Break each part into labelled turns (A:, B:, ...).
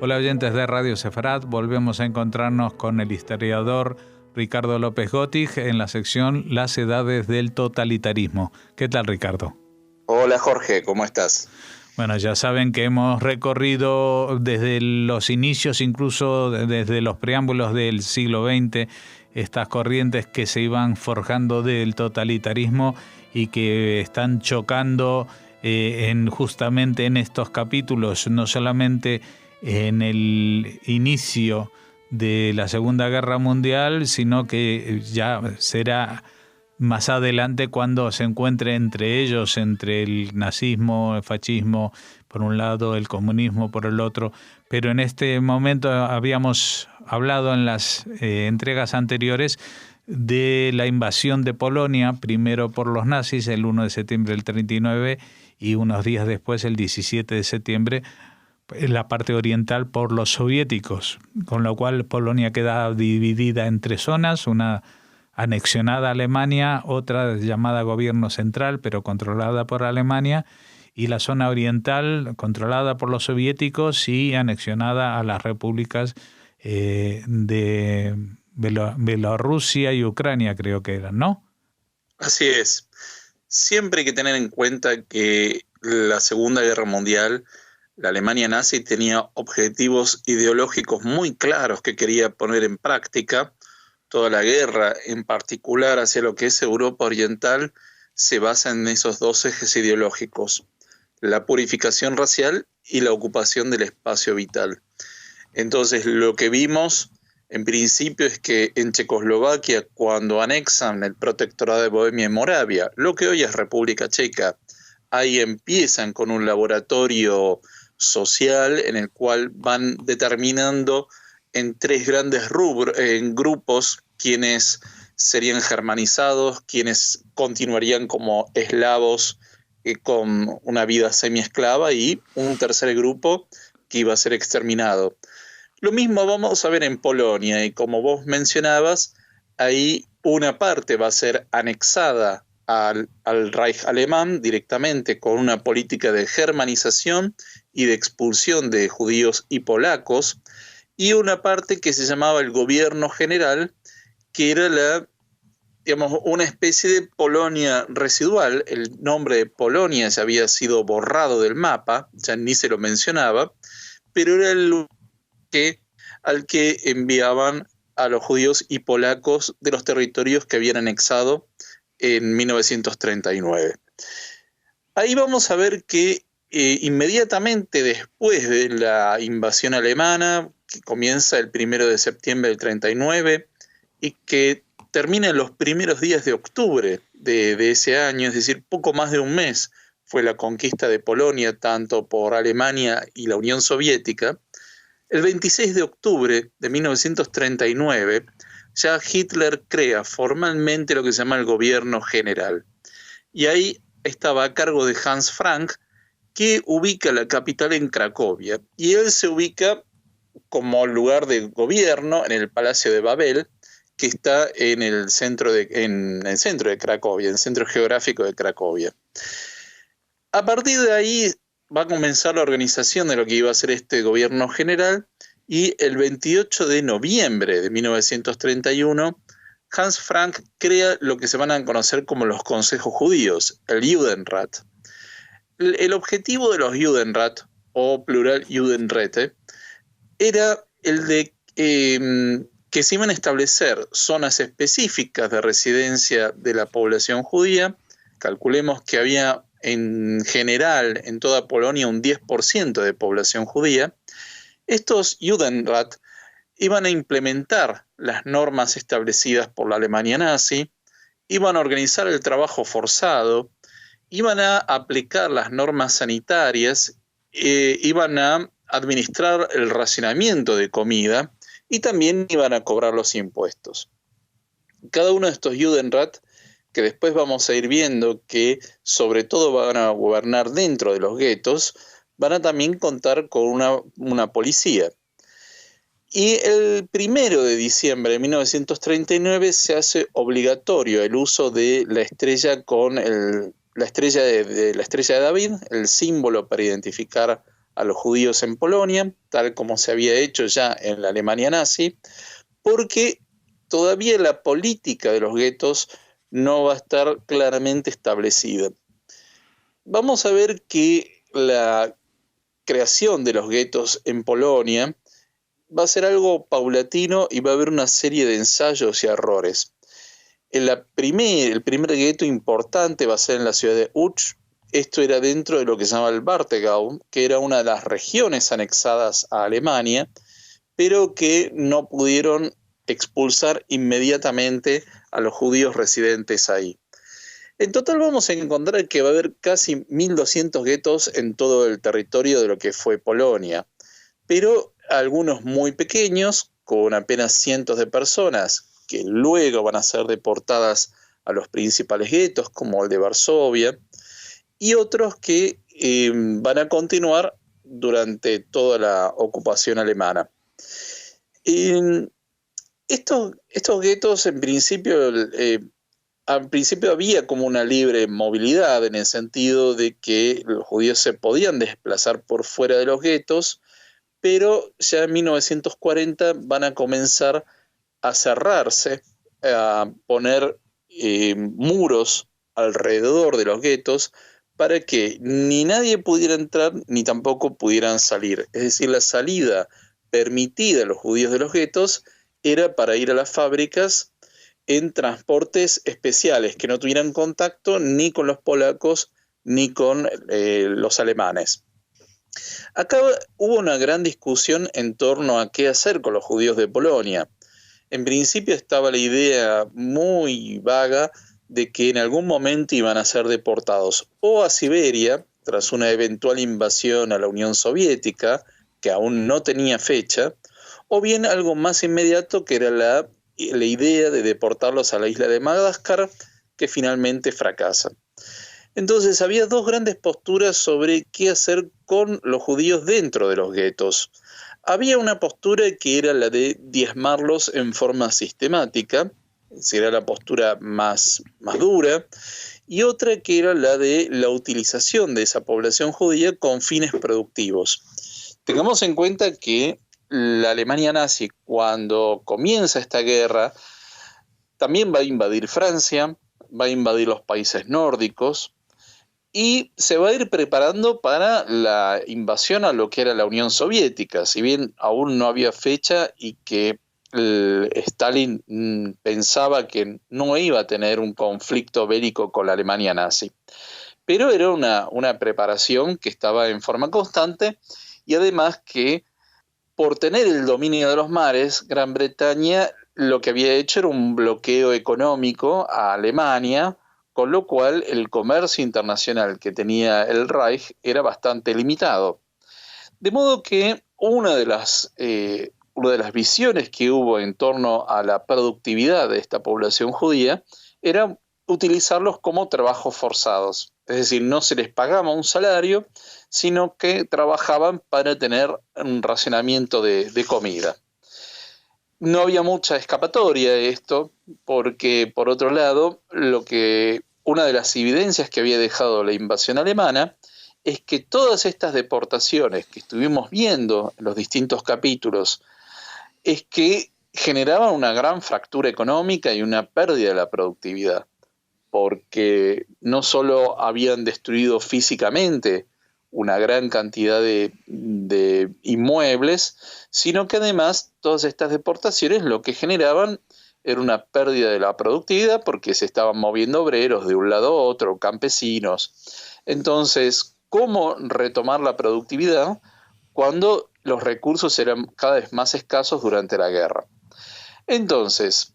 A: Hola oyentes de Radio Sefarat, volvemos a encontrarnos con el historiador Ricardo López Gotig en la sección Las edades del totalitarismo. ¿Qué tal, Ricardo?
B: Hola Jorge, ¿cómo estás?
A: Bueno, ya saben que hemos recorrido desde los inicios, incluso desde los preámbulos del siglo XX, estas corrientes que se iban forjando del totalitarismo y que están chocando justamente en estos capítulos, no solamente en el inicio de la Segunda Guerra Mundial, sino que ya será más adelante cuando se encuentre entre ellos, entre el nazismo, el fascismo por un lado, el comunismo por el otro. Pero en este momento habíamos hablado en las entregas anteriores de la invasión de Polonia, primero por los nazis el 1 de septiembre del 39 y unos días después, el 17 de septiembre, en la parte oriental por los soviéticos, con lo cual Polonia queda dividida en tres zonas, una anexionada a Alemania, otra llamada gobierno central, pero controlada por Alemania, y la zona oriental controlada por los soviéticos y anexionada a las repúblicas de Bielorrusia y Ucrania, creo que eran, ¿no?
B: Así es. Siempre hay que tener en cuenta que la Segunda Guerra Mundial, la Alemania nazi tenía objetivos ideológicos muy claros que quería poner en práctica. Toda la guerra, en particular hacia lo que es Europa Oriental, se basa en esos dos ejes ideológicos: la purificación racial y la ocupación del espacio vital. Entonces, lo que vimos en principio es que en Checoslovaquia, cuando anexan el protectorado de Bohemia y Moravia, lo que hoy es República Checa, ahí empiezan con un laboratorio social en el cual van determinando en tres grandes grupos quienes serían germanizados, quienes continuarían como eslavos con una vida semiesclava, y un tercer grupo que iba a ser exterminado. Lo mismo vamos a ver en Polonia, y como vos mencionabas, ahí una parte va a ser anexada al Reich alemán directamente con una política de germanización y de expulsión de judíos y polacos, y una parte que se llamaba el gobierno general, que era una especie de Polonia residual. El nombre de Polonia ya había sido borrado del mapa, ya ni se lo mencionaba, pero era el lugar al que enviaban a los judíos y polacos de los territorios que habían anexado en 1939. Ahí vamos a ver que inmediatamente después de la invasión alemana, que comienza el 1 de septiembre del 39 y que termina en los primeros días de octubre de ese año, es decir, poco más de un mes, fue la conquista de Polonia tanto por Alemania y la Unión Soviética. El 26 de octubre de 1939 ya Hitler crea formalmente lo que se llama el gobierno general. Y ahí estaba a cargo de Hans Frank, que ubica la capital en Cracovia. Y él se ubica como lugar de gobierno en el Palacio de Babel, que está en el centro de Cracovia, en el centro geográfico de Cracovia. A partir de ahí va a comenzar la organización de lo que iba a ser este gobierno general, y el 28 de noviembre de 1931 Hans Frank crea lo que se van a conocer como los consejos judíos, el Judenrat. El objetivo de los Judenrat, o plural Judenräte, era el de que se iban a establecer zonas específicas de residencia de la población judía. Calculemos que había en general en toda Polonia un 10% de población judía. Estos Judenrat iban a implementar las normas establecidas por la Alemania nazi, iban a organizar el trabajo forzado, iban a aplicar las normas sanitarias, iban a administrar el racionamiento de comida y también iban a cobrar los impuestos. Cada uno de estos Judenrat, que después vamos a ir viendo que sobre todo van a gobernar dentro de los guetos, van a también contar con una policía. Y el 1 de diciembre de 1939 se hace obligatorio el uso de la estrella la estrella de David, el símbolo para identificar a los judíos en Polonia, tal como se había hecho ya en la Alemania nazi, porque todavía la política de los guetos no va a estar claramente establecida. Vamos a ver que la creación de los guetos en Polonia va a ser algo paulatino y va a haber una serie de ensayos y errores. El primer gueto importante va a ser en la ciudad de Łódź. Esto era dentro de lo que se llama el Warthegau, que era una de las regiones anexadas a Alemania, pero que no pudieron expulsar inmediatamente a los judíos residentes ahí. En total vamos a encontrar que va a haber casi 1.200 guetos en todo el territorio de lo que fue Polonia, pero algunos muy pequeños, con apenas cientos de personas, que luego van a ser deportadas a los principales guetos, como el de Varsovia, y otros que van a continuar durante toda la ocupación alemana. Estos guetos, en principio, al principio había como una libre movilidad, en el sentido de que los judíos se podían desplazar por fuera de los guetos, pero ya en 1940 van a comenzar a cerrarse, a poner muros alrededor de los guetos para que ni nadie pudiera entrar ni tampoco pudieran salir. Es decir, la salida permitida a los judíos de los guetos era para ir a las fábricas en transportes especiales que no tuvieran contacto ni con los polacos ni con los alemanes. Acá hubo una gran discusión en torno a qué hacer con los judíos de Polonia. En principio estaba la idea muy vaga de que en algún momento iban a ser deportados o a Siberia, tras una eventual invasión a la Unión Soviética, que aún no tenía fecha, o bien algo más inmediato, que era la idea de deportarlos a la isla de Madagascar, que finalmente fracasa. Entonces había dos grandes posturas sobre qué hacer con los judíos dentro de los guetos. Había una postura que era la de diezmarlos en forma sistemática, era la postura más dura, y otra que era la de la utilización de esa población judía con fines productivos. Tengamos en cuenta que la Alemania nazi, cuando comienza esta guerra, también va a invadir Francia, va a invadir los países nórdicos y se va a ir preparando para la invasión a lo que era la Unión Soviética, si bien aún no había fecha y que Stalin pensaba que no iba a tener un conflicto bélico con la Alemania nazi. Pero era una preparación que estaba en forma constante y además que por tener el dominio de los mares, Gran Bretaña lo que había hecho era un bloqueo económico a Alemania, con lo cual el comercio internacional que tenía el Reich era bastante limitado. De modo que una de las visiones que hubo en torno a la productividad de esta población judía era utilizarlos como trabajos forzados. Es decir, no se les pagaba un salario, sino que trabajaban para tener un racionamiento de comida. No había mucha escapatoria de esto, porque por otro lado, una de las evidencias que había dejado la invasión alemana es que todas estas deportaciones que estuvimos viendo en los distintos capítulos es que generaban una gran fractura económica y una pérdida de la productividad, porque no solo habían destruido físicamente una gran cantidad de inmuebles, sino que además todas estas deportaciones lo que generaban era una pérdida de la productividad, porque se estaban moviendo obreros de un lado a otro, campesinos. Entonces, ¿cómo retomar la productividad cuando los recursos eran cada vez más escasos durante la guerra? Entonces,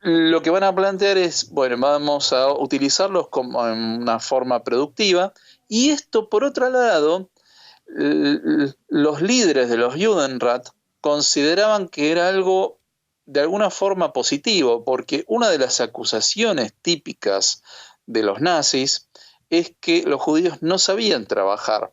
B: lo que van a plantear es, bueno, vamos a utilizarlos como en una forma productiva, y esto, por otro lado, los líderes de los Judenrat consideraban que era algo de alguna forma positivo, porque una de las acusaciones típicas de los nazis es que los judíos no sabían trabajar.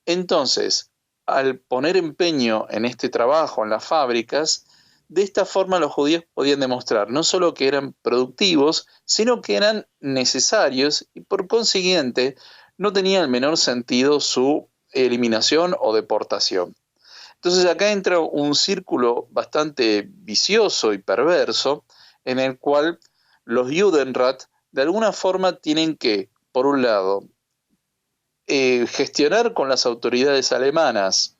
B: Entonces, al poner empeño en este trabajo en las fábricas, de esta forma los judíos podían demostrar no solo que eran productivos, sino que eran necesarios y por consiguiente no tenía el menor sentido su eliminación o deportación. Entonces acá entra un círculo bastante vicioso y perverso en el cual los Judenrat de alguna forma tienen que, por un lado, gestionar con las autoridades alemanas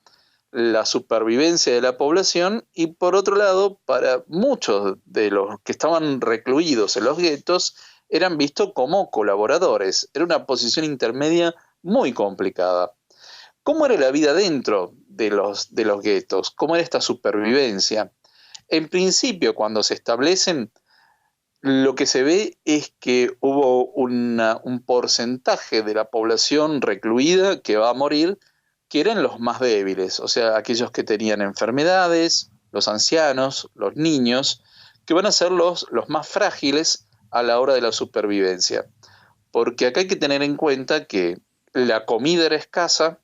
B: la supervivencia de la población y por otro lado, para muchos de los que estaban recluidos en los guetos, eran vistos como colaboradores. Era una posición intermedia muy complicada. ¿Cómo era la vida dentro de los guetos? ¿Cómo era esta supervivencia? En principio, cuando se establecen, lo que se ve es que hubo un porcentaje de la población recluida que va a morir, que eran los más débiles, o sea, aquellos que tenían enfermedades, los ancianos, los niños, que van a ser los más frágiles a la hora de la supervivencia. Porque acá hay que tener en cuenta que la comida era escasa,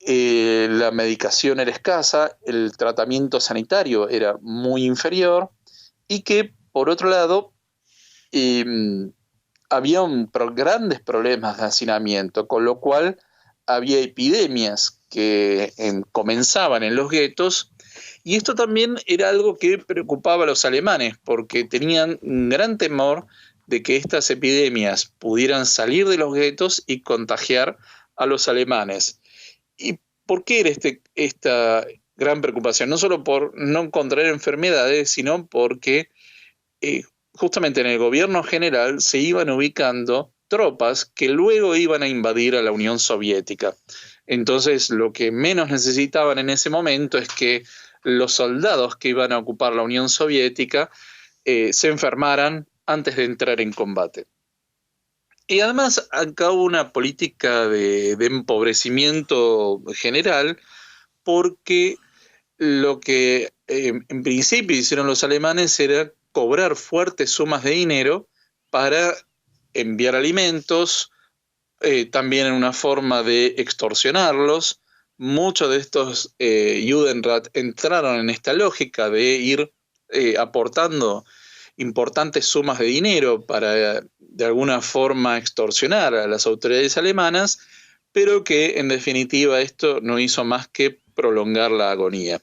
B: la medicación era escasa, el tratamiento sanitario era muy inferior y que, por otro lado, había grandes problemas de hacinamiento, con lo cual había epidemias que comenzaban en los guetos, y esto también era algo que preocupaba a los alemanes, porque tenían un gran temor de que estas epidemias pudieran salir de los guetos y contagiar a los alemanes. ¿Y por qué era esta gran preocupación? No solo por no contraer enfermedades, sino porque justamente en el gobierno general se iban ubicando tropas que luego iban a invadir a la Unión Soviética. Entonces, lo que menos necesitaban en ese momento es que los soldados que iban a ocupar la Unión Soviética se enfermaran antes de entrar en combate. Y además, acá hubo una política de empobrecimiento general, porque lo que en principio hicieron los alemanes era cobrar fuertes sumas de dinero para enviar alimentos, también en una forma de extorsionarlos. Muchos de estos Judenrat entraron en esta lógica de ir aportando importantes sumas de dinero para de alguna forma extorsionar a las autoridades alemanas, pero que en definitiva esto no hizo más que prolongar la agonía.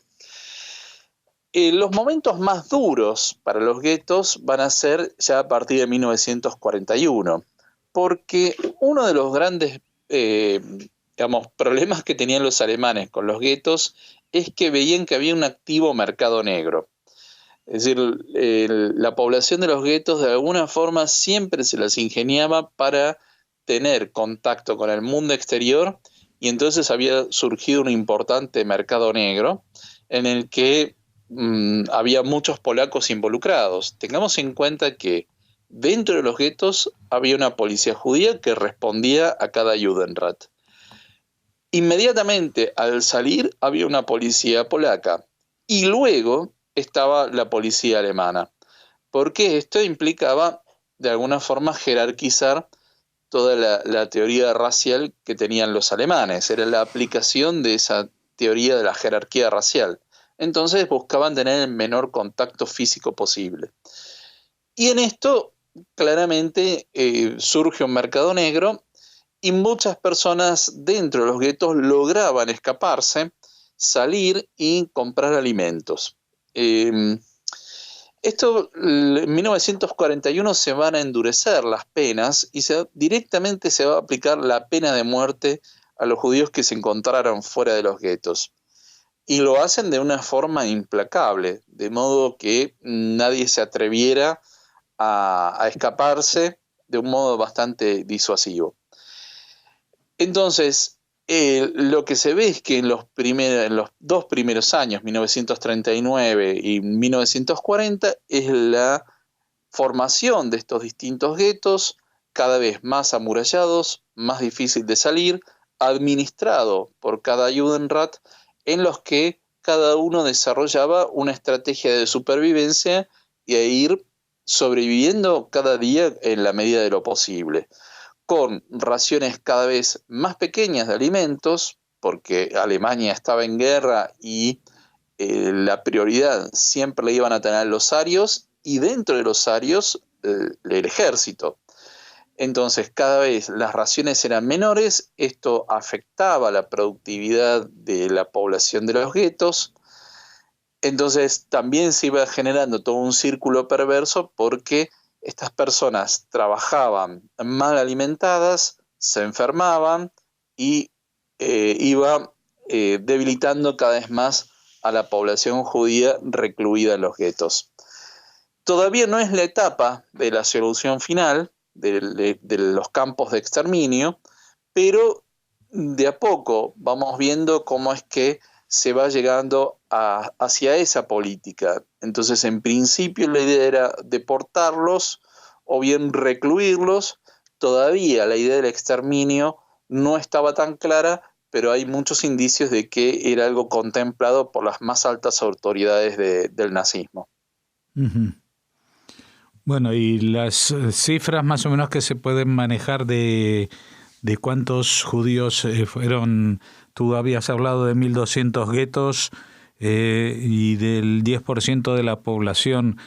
B: Los momentos más duros para los guetos van a ser ya a partir de 1941, porque uno de los grandes problemas que tenían los alemanes con los guetos es que veían que había un activo mercado negro. Es decir, la población de los guetos de alguna forma siempre se las ingeniaba para tener contacto con el mundo exterior, y entonces había surgido un importante mercado negro en el que había muchos polacos involucrados. Tengamos en cuenta que dentro de los guetos había una policía judía que respondía a cada Judenrat. Inmediatamente al salir había una policía polaca y luego estaba la policía alemana, porque esto implicaba de alguna forma jerarquizar toda la teoría racial que tenían los alemanes. Era la aplicación de esa teoría de la jerarquía racial. Entonces buscaban tener el menor contacto físico posible. Y en esto claramente surge un mercado negro y muchas personas dentro de los guetos lograban escaparse, salir y comprar alimentos. Esto en 1941 se van a endurecer las penas y directamente se va a aplicar la pena de muerte a los judíos que se encontraran fuera de los guetos. Y lo hacen de una forma implacable, de modo que nadie se atreviera a escaparse, de un modo bastante disuasivo. Entonces, lo que se ve es que en los dos primeros años, 1939 y 1940, es la formación de estos distintos guetos, cada vez más amurallados, más difícil de salir, administrado por cada Judenrat, en los que cada uno desarrollaba una estrategia de supervivencia y a ir sobreviviendo cada día en la medida de lo posible, con raciones cada vez más pequeñas de alimentos, porque Alemania estaba en guerra y la prioridad siempre le iban a tener los arios, y dentro de los arios el ejército. Entonces cada vez las raciones eran menores, esto afectaba la productividad de la población de los guetos, entonces también se iba generando todo un círculo perverso porque estas personas trabajaban mal alimentadas, se enfermaban y iba debilitando cada vez más a la población judía recluida en los guetos. Todavía no es la etapa de la solución final de los campos de exterminio, pero de a poco vamos viendo cómo es que se va llegando hacia esa política. Entonces, en principio la idea era deportarlos o bien recluirlos. Todavía la idea del exterminio no estaba tan clara, pero hay muchos indicios de que era algo contemplado por las más altas autoridades del nazismo.
A: Uh-huh. Bueno, y las cifras más o menos que se pueden manejar de cuántos judíos fueron. Tú habías hablado de 1.200 guetos y del 10% de la población,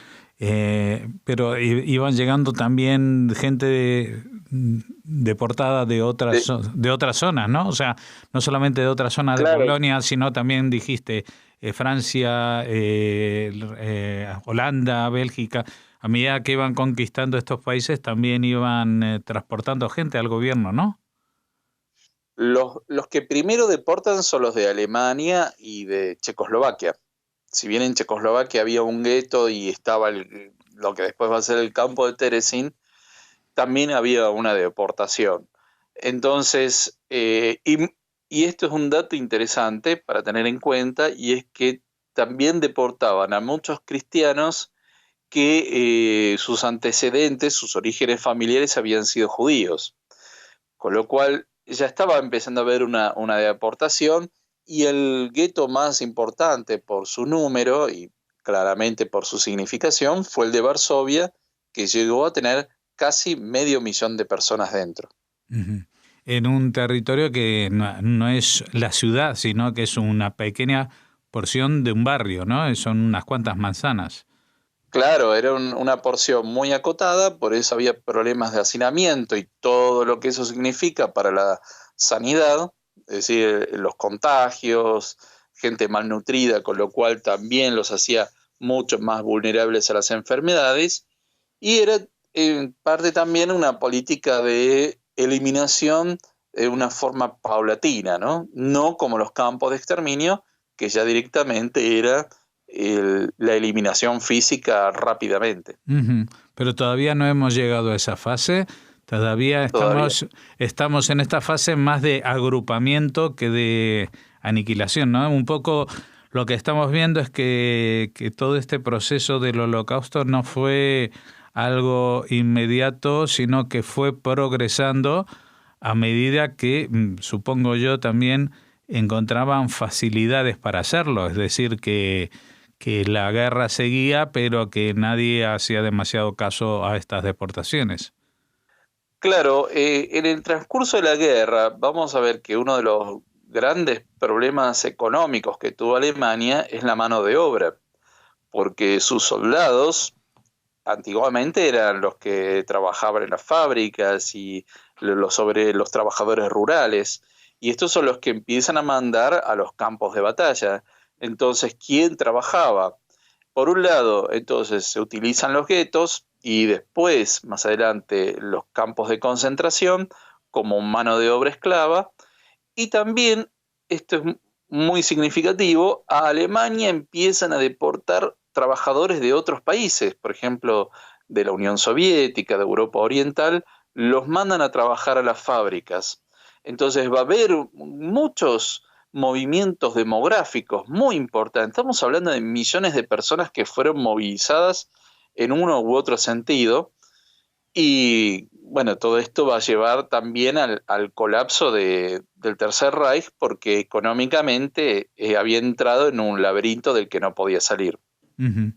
A: pero iban llegando también gente deportada de otras zonas, ¿no? O sea, no solamente de otras zonas de Polonia, sino también dijiste Francia, Holanda, Bélgica. A medida que iban conquistando estos países, también iban transportando gente al gobierno, ¿no?
B: Los que primero deportan son los de Alemania y de Checoslovaquia. Si bien en Checoslovaquia había un gueto y estaba lo que después va a ser el campo de Terezín, también había una deportación. Entonces, y esto es un dato interesante para tener en cuenta, y es que también deportaban a muchos cristianos que sus antecedentes, sus orígenes familiares habían sido judíos. Con lo cual ya estaba empezando a haber una deportación, y el gueto más importante por su número y claramente por su significación fue el de Varsovia, que llegó a tener casi 500.000 de personas dentro.
A: Uh-huh. En un territorio que no es la ciudad, sino que es una pequeña porción de un barrio, ¿no? Son unas cuantas manzanas.
B: Claro, era una porción muy acotada, por eso había problemas de hacinamiento y todo lo que eso significa para la sanidad, es decir, los contagios, gente malnutrida, con lo cual también los hacía mucho más vulnerables a las enfermedades, y era en parte también una política de eliminación de una forma paulatina, ¿no? No como los campos de exterminio, que ya directamente era la eliminación física rápidamente.
A: Uh-huh. Pero todavía no hemos llegado a esa fase. Todavía estamos en esta fase más de agrupamiento que de aniquilación, ¿no? Un poco lo que estamos viendo es que todo este proceso del Holocausto no fue algo inmediato, sino que fue progresando a medida que, supongo yo, también encontraban facilidades para hacerlo. Es decir, que la guerra seguía, pero que nadie hacía demasiado caso a estas deportaciones.
B: Claro, en el transcurso de la guerra vamos a ver que uno de los grandes problemas económicos que tuvo Alemania es la mano de obra, porque sus soldados antiguamente eran los que trabajaban en las fábricas y los trabajadores rurales, y estos son los que empiezan a mandar a los campos de batalla. Entonces, ¿quién trabajaba? Por un lado, entonces se utilizan los guetos y después, más adelante, los campos de concentración como mano de obra esclava. Y también, esto es muy significativo, a Alemania empiezan a deportar trabajadores de otros países, por ejemplo, de la Unión Soviética, de Europa Oriental, los mandan a trabajar a las fábricas. Entonces va a haber muchos movimientos demográficos muy importantes. Estamos hablando de millones de personas que fueron movilizadas en uno u otro sentido, y bueno, todo esto va a llevar también al colapso del Tercer Reich, porque económicamente había entrado en un laberinto del que no podía salir.
A: Uh-huh.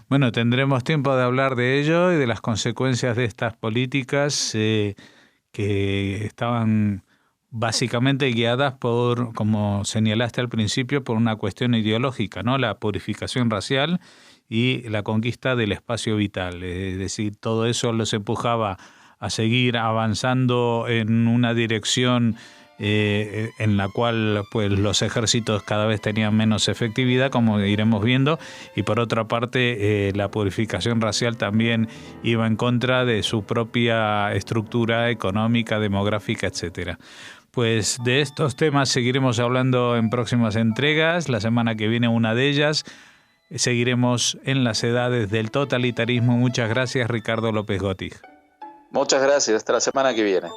A: Bueno, tendremos tiempo de hablar de ello y de las consecuencias de estas políticas que estaban básicamente guiadas por, como señalaste al principio, por una cuestión ideológica, ¿no? La purificación racial y la conquista del espacio vital. Es decir, todo eso los empujaba a seguir avanzando en una dirección en la cual pues los ejércitos cada vez tenían menos efectividad, como iremos viendo, y por otra parte la purificación racial también iba en contra de su propia estructura económica, demográfica, etcétera. Pues de estos temas seguiremos hablando en próximas entregas. La semana que viene una de ellas. Seguiremos en las edades del totalitarismo. Muchas gracias, Ricardo López Gotti.
B: Muchas gracias. Hasta la semana que viene.